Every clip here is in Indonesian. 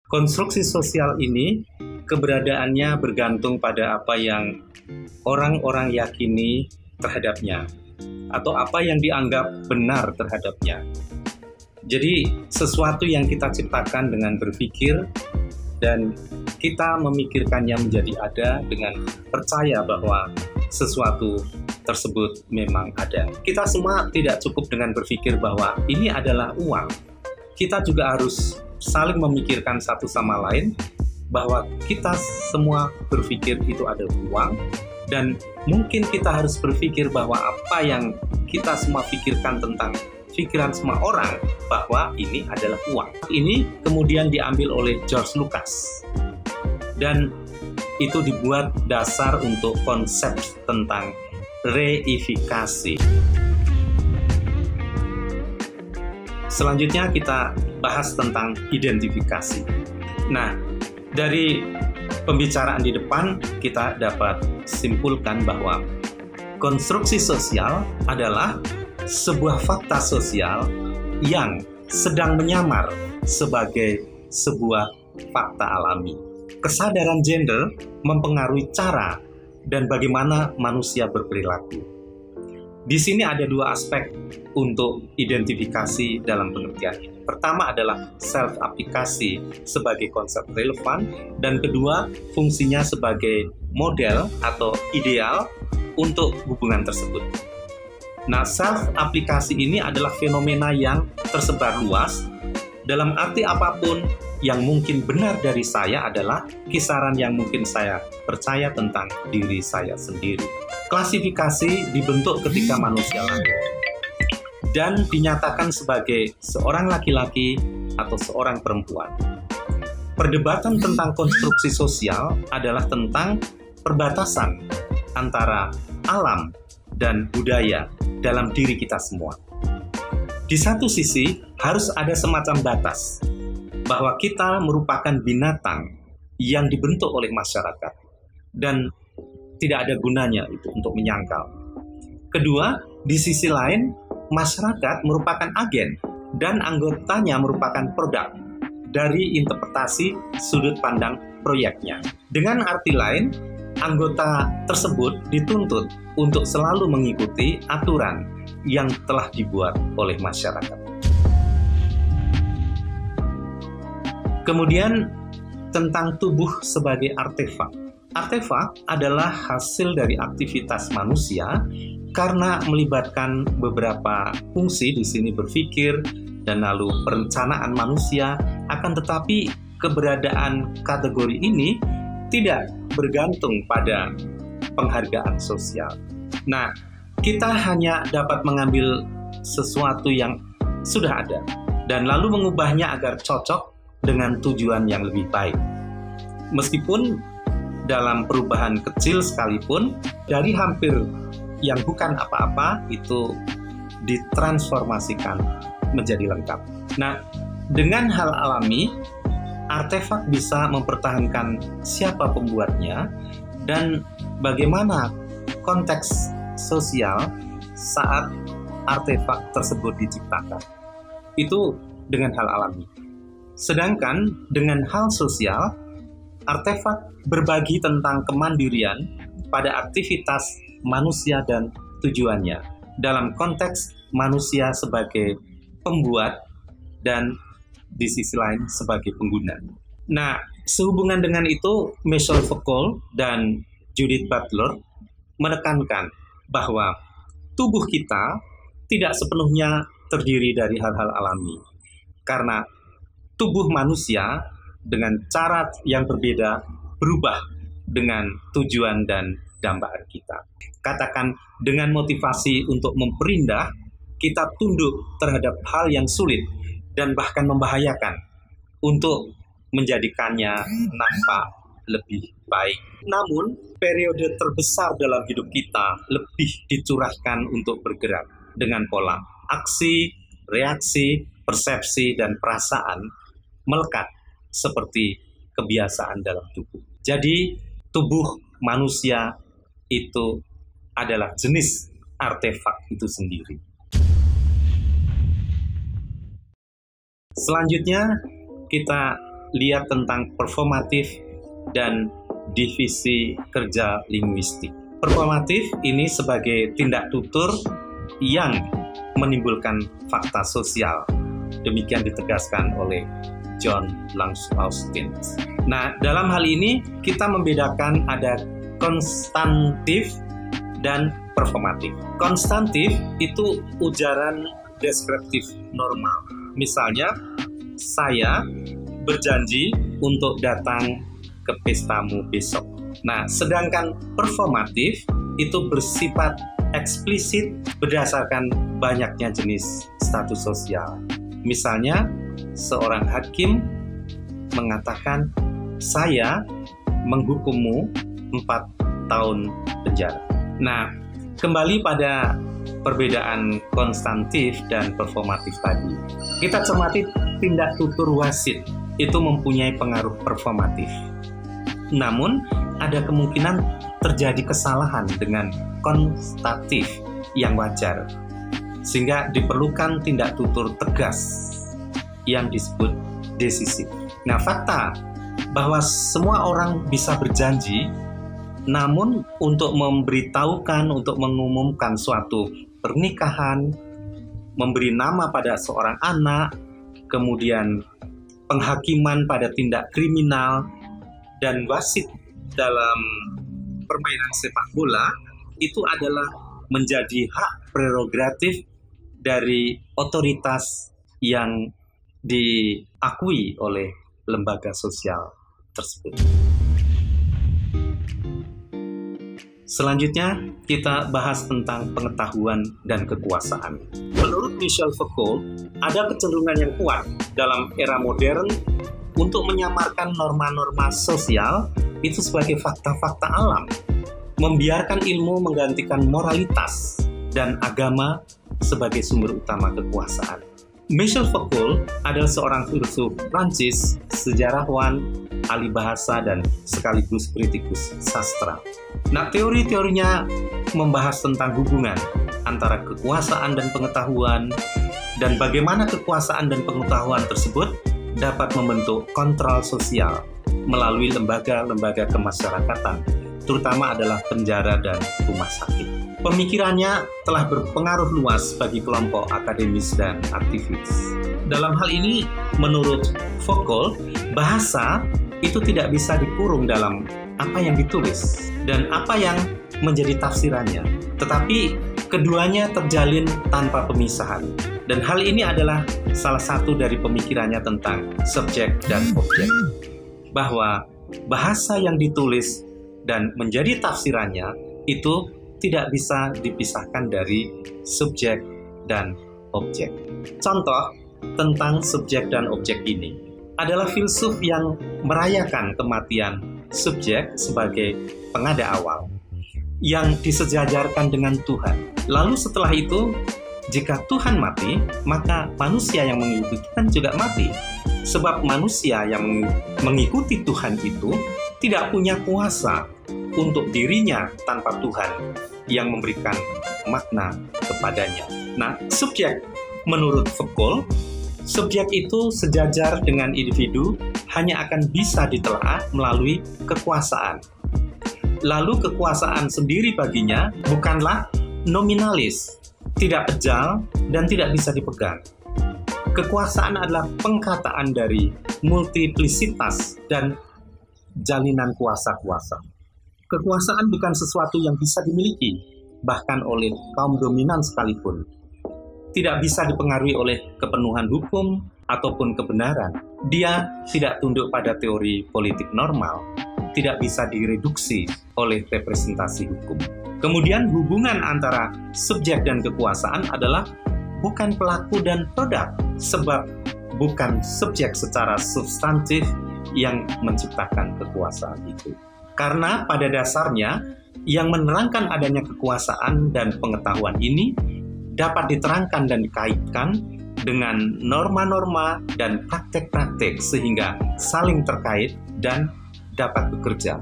Konstruksi sosial ini keberadaannya bergantung pada apa yang orang-orang yakini terhadapnya atau apa yang dianggap benar terhadapnya. Jadi sesuatu yang kita ciptakan dengan berpikir dan kita memikirkannya menjadi ada dengan percaya bahwa sesuatu tersebut memang ada. Kita semua tidak cukup dengan berpikir bahwa ini adalah uang. Kita juga harus saling memikirkan satu sama lain bahwa kita semua berpikir itu ada uang, dan mungkin kita harus berpikir bahwa apa yang kita semua pikirkan tentang pikiran semua orang bahwa ini adalah uang. Ini kemudian diambil oleh George Lucas dan itu dibuat dasar untuk konsep tentang reifikasi. Selanjutnya kita bahas tentang identifikasi. Nah, dari pembicaraan di depan kita dapat simpulkan bahwa konstruksi sosial adalah sebuah fakta sosial yang sedang menyamar sebagai sebuah fakta alami. Kesadaran gender mempengaruhi cara dan bagaimana manusia berperilaku. Di sini ada dua aspek untuk identifikasi dalam pengertian ini. Pertama adalah self-aplikasi sebagai konsep relevan, dan kedua fungsinya sebagai model atau ideal untuk hubungan tersebut. Nah, self-aplikasi ini adalah fenomena yang tersebar luas. Dalam arti apapun yang mungkin benar dari saya adalah kisaran yang mungkin saya percaya tentang diri saya sendiri. Klasifikasi dibentuk ketika manusia lahir dan dinyatakan sebagai seorang laki-laki atau seorang perempuan. Perdebatan tentang konstruksi sosial adalah tentang perbatasan antara alam dan budaya dalam diri kita semua. Di satu sisi harus ada semacam batas bahwa kita merupakan binatang yang dibentuk oleh masyarakat dan tidak ada gunanya itu untuk menyangkal. Kedua, di sisi lain, masyarakat merupakan agen dan anggotanya merupakan produk dari interpretasi sudut pandang proyeknya. Dengan arti lain, anggota tersebut dituntut untuk selalu mengikuti aturan yang telah dibuat oleh masyarakat. Kemudian, tentang tubuh sebagai artefak. Artefak adalah hasil dari aktivitas manusia karena melibatkan beberapa fungsi, di sini berpikir dan lalu perencanaan manusia, akan tetapi keberadaan kategori ini tidak bergantung pada penghargaan sosial. Nah, kita hanya dapat mengambil sesuatu yang sudah ada dan lalu mengubahnya agar cocok dengan tujuan yang lebih baik. Meskipun dalam perubahan kecil sekalipun, dari hampir yang bukan apa-apa itu ditransformasikan menjadi lengkap. Nah, dengan hal alami, artefak bisa mempertahankan siapa pembuatnya dan bagaimana konteks sosial saat artefak tersebut diciptakan. Itu dengan hal alami. Sedangkan dengan hal sosial, artefak berbagi tentang kemandirian pada aktivitas manusia dan tujuannya dalam konteks manusia sebagai pembuat dan di sisi lain sebagai pengguna. Nah, sehubungan dengan itu, Michel Foucault dan Judith Butler menekankan bahwa tubuh kita tidak sepenuhnya terdiri dari hal-hal alami, karena tubuh manusia dengan cara yang berbeda berubah dengan tujuan dan dambaan kita. Katakan dengan motivasi untuk memperindah, kita tunduk terhadap hal yang sulit dan bahkan membahayakan untuk menjadikannya nampak lebih baik. Namun, periode terbesar dalam hidup kita lebih dicurahkan untuk bergerak dengan pola aksi, reaksi, persepsi, dan perasaan melekat seperti kebiasaan dalam tubuh. Jadi, tubuh manusia itu adalah jenis artefak itu sendiri. Selanjutnya, kita lihat tentang performatif dan divisi kerja linguistik. Performatif ini sebagai tindak tutur yang menimbulkan fakta sosial. Demikian ditegaskan oleh John Lang's Austin. Nah, dalam hal ini kita membedakan ada konstantif dan performatif. Konstantif itu ujaran deskriptif normal. Misalnya, saya berjanji untuk datang ke pestamu besok. Nah, sedangkan performatif itu bersifat eksplisit berdasarkan banyaknya jenis status sosial. Misalnya, seorang hakim mengatakan, saya menghukummu 4 tahun penjara. Nah, kembali pada perbedaan konstantif dan performatif tadi. Kita cermati tindak tutur wasit itu mempunyai pengaruh performatif. Namun, ada kemungkinan terjadi kesalahan dengan konstatif yang wajar, sehingga diperlukan tindak tutur tegas yang disebut decisif. Nah, fakta bahwa semua orang bisa berjanji, namun untuk memberitahukan, untuk mengumumkan suatu pernikahan, memberi nama pada seorang anak, kemudian penghakiman pada tindak kriminal, dan wasit dalam permainan sepak bola itu adalah menjadi hak prerogatif dari otoritas yang diakui oleh lembaga sosial tersebut. Selanjutnya, kita bahas tentang pengetahuan dan kekuasaan. Menurut Michel Foucault, ada kecenderungan yang kuat dalam era modern untuk menyamarkan norma-norma sosial itu sebagai fakta-fakta alam, membiarkan ilmu menggantikan moralitas dan agama sebagai sumber utama kekuasaan. Michel Foucault adalah seorang filsuf Prancis, sejarawan, ahli bahasa, dan sekaligus kritikus sastra. Nah, teori-teorinya membahas tentang hubungan antara kekuasaan dan pengetahuan, dan bagaimana kekuasaan dan pengetahuan tersebut dapat membentuk kontrol sosial melalui lembaga-lembaga kemasyarakatan, terutama adalah penjara dan rumah sakit. Pemikirannya telah berpengaruh luas bagi kelompok akademis dan aktivis. Dalam hal ini, menurut Foucault, bahasa itu tidak bisa dikurung dalam apa yang ditulis dan apa yang menjadi tafsirannya, tetapi keduanya terjalin tanpa pemisahan. Dan hal ini adalah salah satu dari pemikirannya tentang subjek dan objek, bahwa bahasa yang ditulis dan menjadi tafsirannya itu tidak bisa dipisahkan dari subjek dan objek. Contoh tentang subjek dan objek ini adalah filsuf yang merayakan kematian subjek sebagai pengada awal yang disejajarkan dengan Tuhan. Lalu setelah itu, jika Tuhan mati, maka manusia yang mengikuti Tuhan juga mati. Sebab manusia yang mengikuti Tuhan itu tidak punya kuasa untuk dirinya tanpa Tuhan yang memberikan makna kepadanya. Nah, subjek menurut Foucault, subjek itu sejajar dengan individu hanya akan bisa ditelaah melalui kekuasaan. Lalu kekuasaan sendiri baginya bukanlah nominalis, tidak kejal, dan tidak bisa dipegang. Kekuasaan adalah pengkataan dari multiplisitas dan jalinan kuasa-kuasa. Kekuasaan bukan sesuatu yang bisa dimiliki, bahkan oleh kaum dominan sekalipun. Tidak bisa dipengaruhi oleh kepenuhan hukum ataupun kebenaran. Dia tidak tunduk pada teori politik normal, tidak bisa direduksi oleh representasi hukum. Kemudian hubungan antara subjek dan kekuasaan adalah bukan pelaku dan produk, sebab bukan subjek secara substantif yang menciptakan kekuasaan itu. Karena pada dasarnya, yang menerangkan adanya kekuasaan dan pengetahuan ini dapat diterangkan dan dikaitkan dengan norma-norma dan praktek-praktek sehingga saling terkait dan dapat bekerja.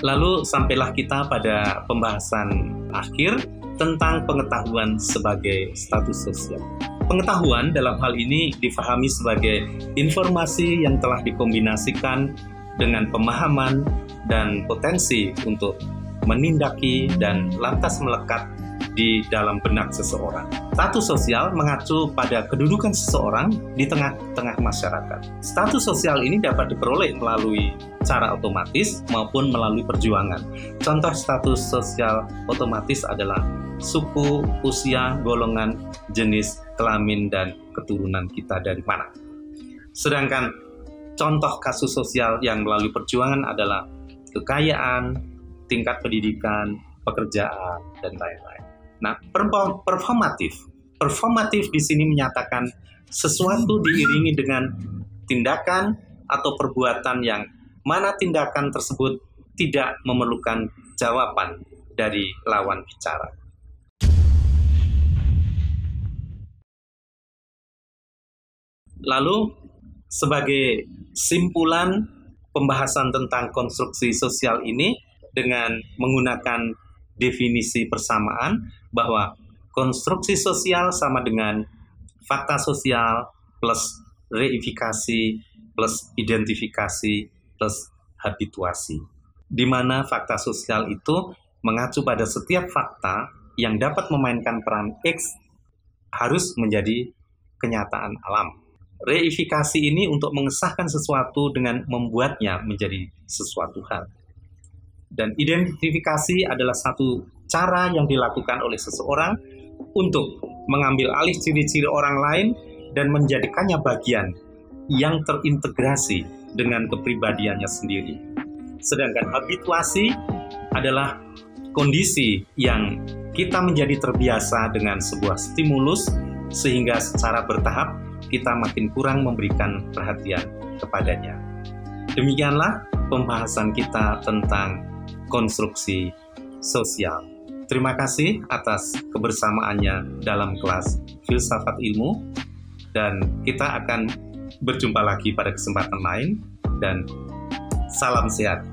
Lalu sampailah kita pada pembahasan akhir tentang pengetahuan sebagai status sosial. Pengetahuan dalam hal ini difahami sebagai informasi yang telah dikombinasikan dengan pemahaman dan potensi untuk menindaki dan lantas melekat di dalam benak seseorang. Status sosial mengacu pada kedudukan seseorang di tengah-tengah masyarakat. Status sosial ini dapat diperoleh melalui cara otomatis maupun melalui perjuangan. Contoh status sosial otomatis adalah suku, usia, golongan, jenis, kelamin, dan keturunan kita dari mana. Sedangkan contoh kasus sosial yang melalui perjuangan adalah kekayaan, tingkat pendidikan, pekerjaan, dan lain-lain. Nah, performatif di sini menyatakan sesuatu diiringi dengan tindakan atau perbuatan yang mana tindakan tersebut tidak memerlukan jawaban dari lawan bicara. Lalu, sebagai simpulan pembahasan tentang konstruksi sosial ini dengan menggunakan definisi persamaan bahwa konstruksi sosial sama dengan fakta sosial plus reifikasi plus identifikasi plus habituasi. Di mana fakta sosial itu mengacu pada setiap fakta yang dapat memainkan peran X harus menjadi kenyataan alam. Reifikasi ini untuk mengesahkan sesuatu dengan membuatnya menjadi sesuatu hal. Dan identifikasi adalah satu cara yang dilakukan oleh seseorang untuk mengambil alih ciri-ciri orang lain dan menjadikannya bagian yang terintegrasi dengan kepribadiannya sendiri. Sedangkan habituasi adalah kondisi yang kita menjadi terbiasa dengan sebuah stimulus sehingga secara bertahap kita makin kurang memberikan perhatian kepadanya. Demikianlah pembahasan kita tentang konstruksi sosial. Terima kasih atas kebersamaannya dalam kelas Filsafat Ilmu, dan kita akan berjumpa lagi pada kesempatan lain, dan salam sehat.